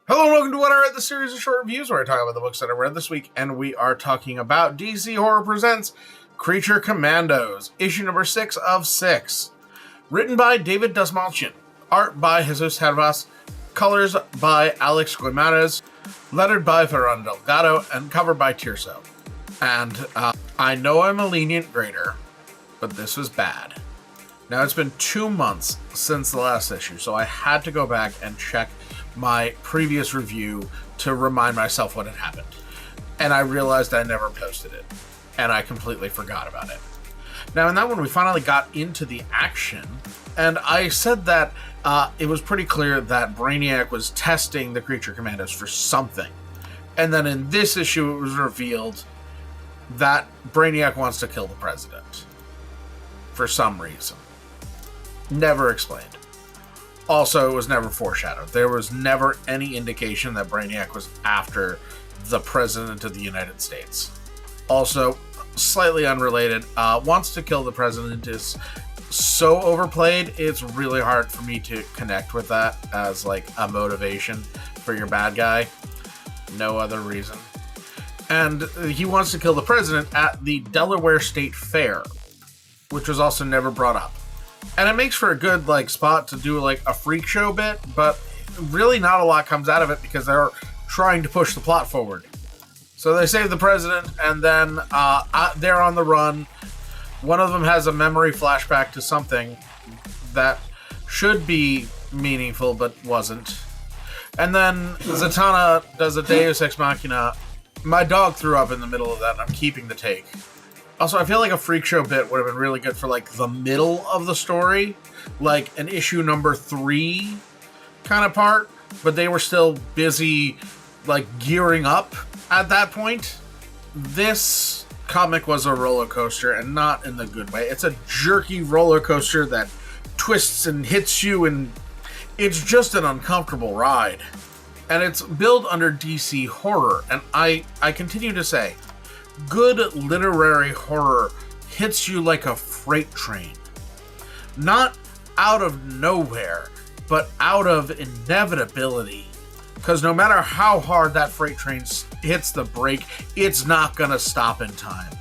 Hello and welcome to What I Read, the series of short reviews where I talk about the books that I read this week, and we are talking about DC Horror Presents Creature Commandos, issue number 6 of 6. Written by David Dastmalchian, art by Jesus Hervas, colors by Alex Guimarães, lettered by Ferran Delgado, and covered by Tirso. And I know I'm a lenient grader, but this was bad. Now, it's been 2 months since the last issue, so I had to go back and check my previous review to remind myself what had happened. And I realized I never posted it, and I completely forgot about it. Now, in that one, we finally got into the action, and I said that it was pretty clear that Brainiac was testing the Creature Commandos for something. And then in this issue, it was revealed that Brainiac wants to kill the president. For some reason. Never explained. Also, it was never foreshadowed. There was never any indication that Brainiac was after the President of the United States. Also, slightly unrelated, wants to kill the President is so overplayed, it's really hard for me to connect with that as like a motivation for your bad guy. No other reason. And he wants to kill the President at the Delaware State Fair, which was also never brought up. And it makes for a good spot to do a freak show bit, but really not a lot comes out of it because they're trying to push the plot forward. So they save the president, and then they're on the run. One of them has a memory flashback to something that should be meaningful but wasn't. And then Zatanna does a Deus Ex Machina. My dog threw up in the middle of that, and I'm keeping the take. Also, I feel like a freak show bit would have been really good for the middle of the story, like an issue number 3 kind of part, but they were still busy gearing up at that point. This comic was a roller coaster, and not in the good way. It's a jerky roller coaster that twists and hits you, and it's just an uncomfortable ride. And it's billed under DC Horror, and I continue to say, good literary horror hits you like a freight train. Not out of nowhere, but out of inevitability. Because no matter how hard that freight train hits the brake, it's not going to stop in time.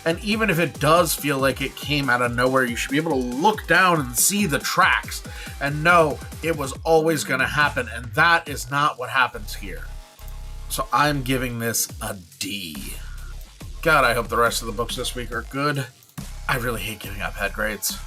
And even if it does feel like it came out of nowhere, you should be able to look down and see the tracks and know it was always going to happen. And that is not what happens here. So I'm giving this a D. God, I hope the rest of the books this week are good. I really hate giving out bad grades.